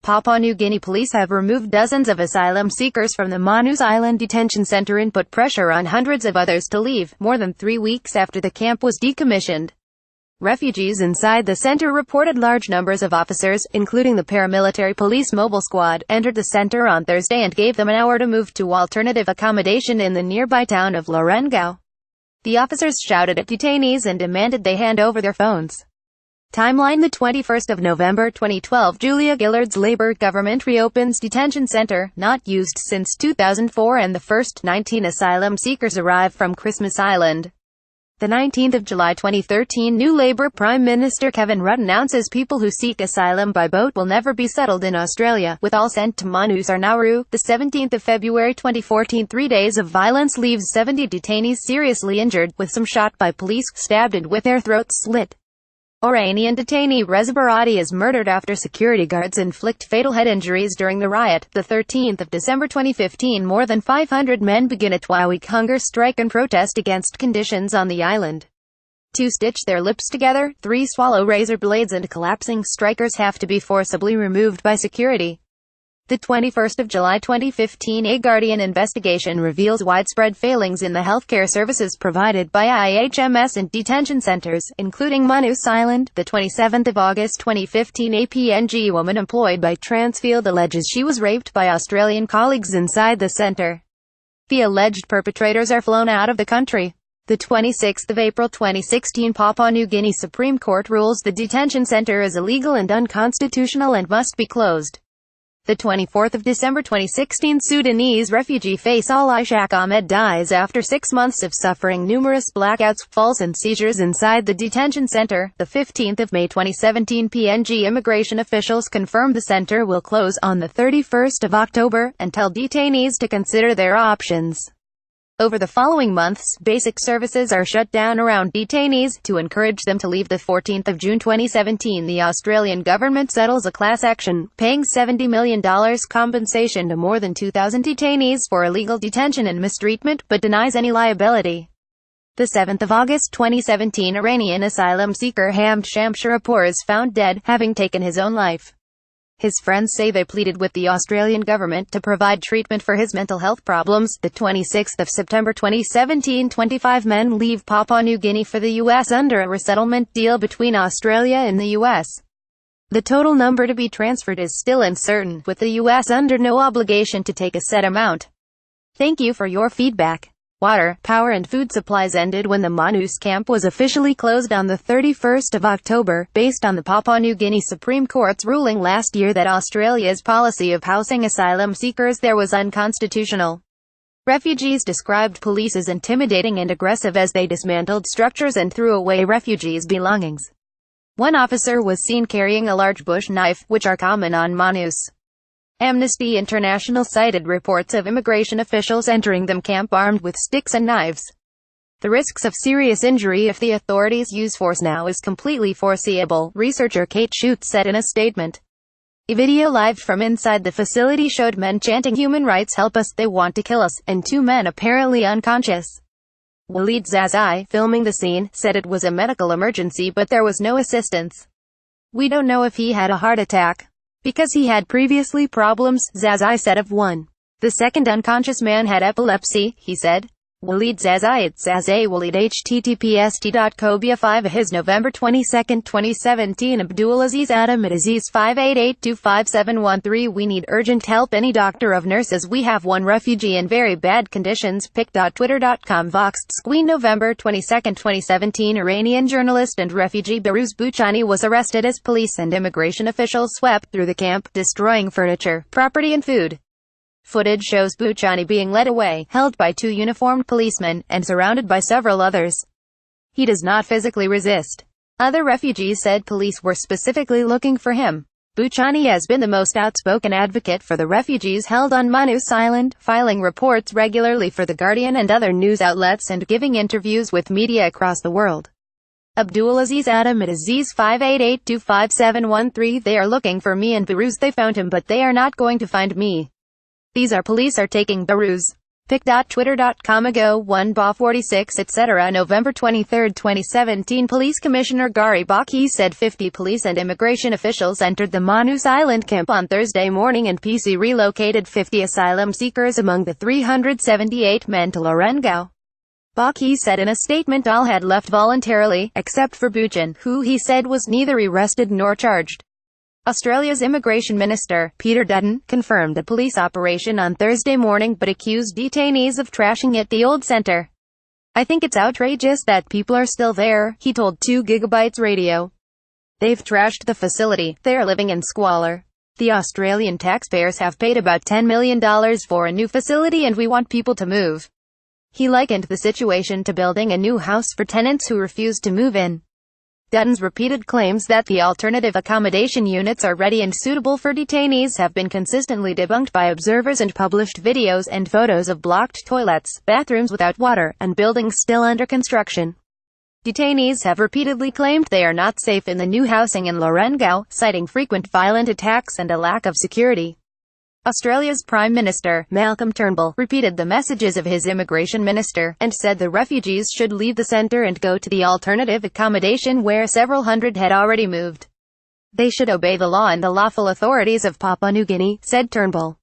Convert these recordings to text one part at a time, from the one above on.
Papua New Guinea police have removed dozens of asylum seekers from the Manus Island detention center and put pressure on hundreds of others to leave, more than 3 weeks after the camp was decommissioned. Refugees inside the center reported large numbers of officers, including the paramilitary police mobile squad, entered the center on Thursday and gave them an hour to move to alternative accommodation in the nearby town of Lorengau. The officers shouted at detainees and demanded they hand over their phones. Timeline: the 21st of November 2012, Julia Gillard's Labour government reopens detention center, not used since 2004, and the first 19 asylum seekers arrive from Christmas Island. The 19th of July 2013, new Labour Prime Minister Kevin Rudd announces people who seek asylum by boat will never be settled in Australia, with all sent to Manus or Nauru. The 17th of February 2014, 3 days of violence leaves 70 detainees seriously injured, with some shot by police, stabbed and with their throats slit. Iranian detainee Reza Barati is murdered after security guards inflict fatal head injuries during the riot. The 13th of December 2015, more than 500 men begin a 12-week hunger strike in protest against conditions on the island. 2 stitch their lips together, 3 swallow razor blades, and collapsing strikers have to be forcibly removed by security. The 21st of July 2015, a Guardian investigation reveals widespread failings in the healthcare services provided by IHMS and detention centers, including Manus Island. The 27th of August 2015, a PNG woman employed by Transfield alleges she was raped by Australian colleagues inside the center. The alleged perpetrators are flown out of the country. The 26th of April 2016, Papua New Guinea Supreme Court rules the detention center is illegal and unconstitutional and must be closed. The 24th of December 2016, Sudanese refugee Faisal Ishaq Ahmed dies after 6 months of suffering numerous blackouts, falls and seizures inside the detention center. The 15th of May 2017, PNG immigration officials confirm the center will close on the 31st of October, and tell detainees to consider their options. Over the following months, basic services are shut down around detainees, to encourage them to leave. The 14th of June 2017, the Australian government settles a class action, paying $70 million compensation to more than 2,000 detainees for illegal detention and mistreatment, but denies any liability. The 7th of August 2017, Iranian asylum seeker Hamd Shamsharapur is found dead, having taken his own life. His friends say they pleaded with the Australian government to provide treatment for his mental health problems. The 26th of September 2017, 25 men leave Papua New Guinea for the U.S. under a resettlement deal between Australia and the U.S. The total number to be transferred is still uncertain, with the U.S. under no obligation to take a set amount. Thank you for your feedback. Water, power and food supplies ended when the Manus camp was officially closed on the 31st of October, based on the Papua New Guinea Supreme Court's ruling last year that Australia's policy of housing asylum seekers there was unconstitutional. Refugees described police as intimidating and aggressive as they dismantled structures and threw away refugees' belongings. One officer was seen carrying a large bush knife, which are common on Manus. Amnesty International cited reports of immigration officials entering the camp armed with sticks and knives. The risks of serious injury if the authorities use force now is completely foreseeable, researcher Kate Schutz said in a statement. A video live from inside the facility showed men chanting "Human rights help us, they want to kill us," and 2 men apparently unconscious. Walid Zazai, filming the scene, said it was a medical emergency but there was no assistance. "We don't know if he had a heart attack, because he had previously problems," Zazai said of one. The second unconscious man had epilepsy, he said. Walid Zazai at Zazai Walid https://t.cobia5 his November 22, 2017 Abdulaziz Adam at Aziz 588257113 We need urgent help, any doctor of nurses, we have one refugee in very bad conditions. pic.twitter.com Voxed Squeen November 22, 2017 Iranian journalist and refugee Behrouz Bouchani was arrested as police and immigration officials swept through the camp, destroying furniture, property and food. Footage shows Bouchani being led away, held by 2 uniformed policemen, and surrounded by several others. He does not physically resist. Other refugees said police were specifically looking for him. Bouchani has been the most outspoken advocate for the refugees held on Manus Island, filing reports regularly for The Guardian and other news outlets and giving interviews with media across the world. Abdulaziz Adam at Aziz 588257113 They are looking for me and Behrouz. They found him but they are not going to find me. These are police are taking Behrouz. Pic.twitter.com ago 1 Ba 46 etc. November 23, 2017 Police Commissioner Gary Baki said 50 police and immigration officials entered the Manus Island camp on Thursday morning and PC relocated 50 asylum seekers among the 378 men to Lorengau. Baki said in a statement all had left voluntarily, except for Buchan, who he said was neither arrested nor charged. Australia's Immigration Minister, Peter Dutton, confirmed a police operation on Thursday morning but accused detainees of trashing it the old centre. "I think it's outrageous that people are still there," he told 2GB Radio. "They've trashed the facility, they're living in squalor. The Australian taxpayers have paid about $10 million for a new facility and we want people to move." He likened the situation to building a new house for tenants who refuse to move in. Dutton's repeated claims that the alternative accommodation units are ready and suitable for detainees have been consistently debunked by observers and published videos and photos of blocked toilets, bathrooms without water, and buildings still under construction. Detainees have repeatedly claimed they are not safe in the new housing in Lorengau, citing frequent violent attacks and a lack of security. Australia's Prime Minister, Malcolm Turnbull, repeated the messages of his immigration minister, and said the refugees should leave the centre and go to the alternative accommodation where several hundred had already moved. "They should obey the law and the lawful authorities of Papua New Guinea," said Turnbull.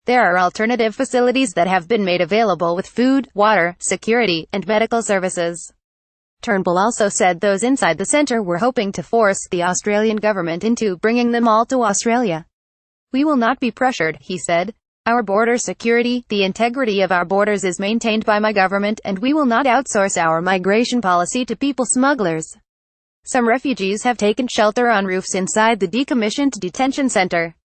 "There are alternative facilities that have been made available with food, water, security, and medical services." Turnbull also said those inside the centre were hoping to force the Australian government into bringing them all to Australia. "We will not be pressured," he said. "Our border security, the integrity of our borders is maintained by my government and we will not outsource our migration policy to people smugglers." Some refugees have taken shelter on roofs inside the decommissioned detention center.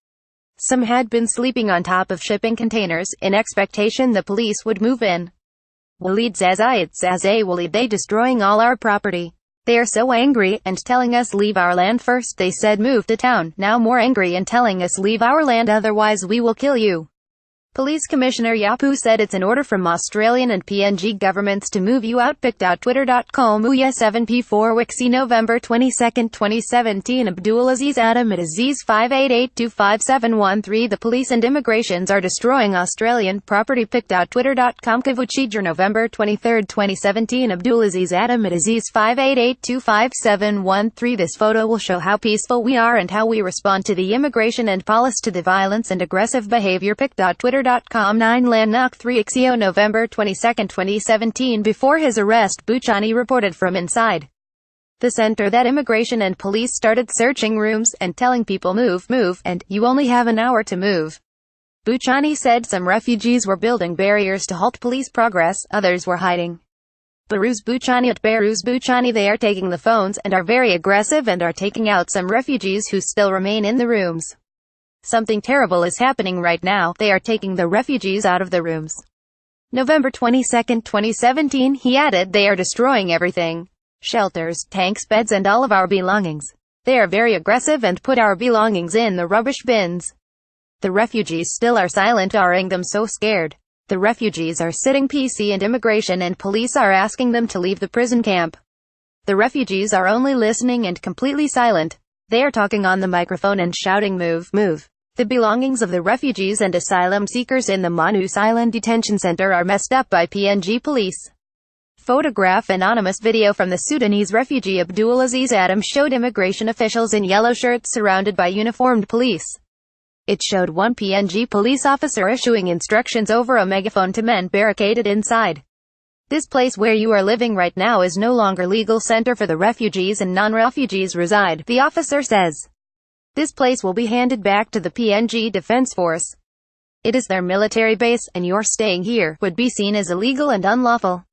Some had been sleeping on top of shipping containers, in expectation the police would move in. "Walid Zazay Walid, they destroying all our property. They are so angry, and telling us leave our land first they said move to town, now more angry and telling us leave our land otherwise we will kill you." Police Commissioner Yapu said it's an order from Australian and PNG governments to move you out. Pic.twitter.com Ouya 7P4 Wixie November 22, 2017 Abdul Aziz Adam at Aziz 588257113 The police and immigrations are destroying Australian property. Pic.twitter.com Kavuchidra November 23, 2017 Abdul Aziz Adam at Aziz 588257113 This photo will show how peaceful we are and how we respond to the immigration and police to the violence and aggressive behavior. Pic.twitter.com 9 Lanok 3 Ixio November 22, 2017 Before his arrest, Buchani reported from inside the center that immigration and police started searching rooms and telling people move, and you only have an hour to move. Buchani said some refugees were building barriers to halt police progress, others were hiding. Baruz Buchani they are taking the phones and are very aggressive and are taking out some refugees who still remain in the rooms. Something terrible is happening right now, they are taking the refugees out of the rooms. November 22, 2017 he added they are destroying everything. Shelters, tanks, beds and all of our belongings. They are very aggressive and put our belongings in the rubbish bins. The refugees still are silent, aren't them so scared? The refugees are sitting PC and immigration and police are asking them to leave the prison camp. The refugees are only listening and completely silent. They are talking on the microphone and shouting move. The belongings of the refugees and asylum seekers in the Manus Island detention center are messed up by PNG police. Photograph Anonymous video from the Sudanese refugee Abdul Aziz Adam showed immigration officials in yellow shirts surrounded by uniformed police. It showed one PNG police officer issuing instructions over a megaphone to men barricaded inside. "This place where you are living right now is no longer legal center for the refugees and non-refugees reside," the officer says. "This place will be handed back to the PNG Defense Force. It is their military base, and your staying here would be seen as illegal and unlawful."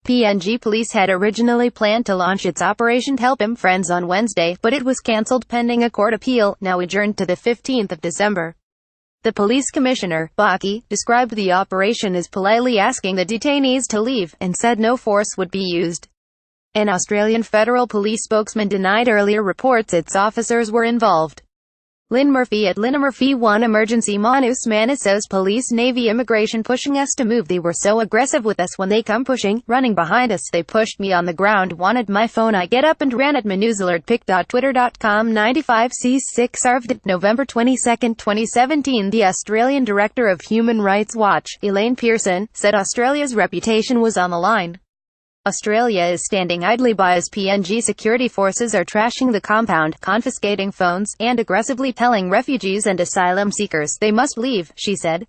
PNG police had originally planned to launch its Operation Help Him Friends on Wednesday, but it was cancelled pending a court appeal, now adjourned to the 15th of December. The police commissioner, Baki, described the operation as politely asking the detainees to leave, and said no force would be used. An Australian Federal Police spokesman denied earlier reports its officers were involved. Lynn Murphy at Lynn Murphy 1 Emergency Manus says police, Navy, immigration pushing us to move. They were so aggressive with us when they come pushing, running behind us. They pushed me on the ground, wanted my phone. I get up and ran at manusAlertPic.twitter.com 95C6 Arvd. November 22, 2017. The Australian Director of Human Rights Watch, Elaine Pearson, said Australia's reputation was on the line. Australia is standing idly by as PNG security forces are trashing the compound, confiscating phones, and aggressively telling refugees and asylum seekers they must leave, she said.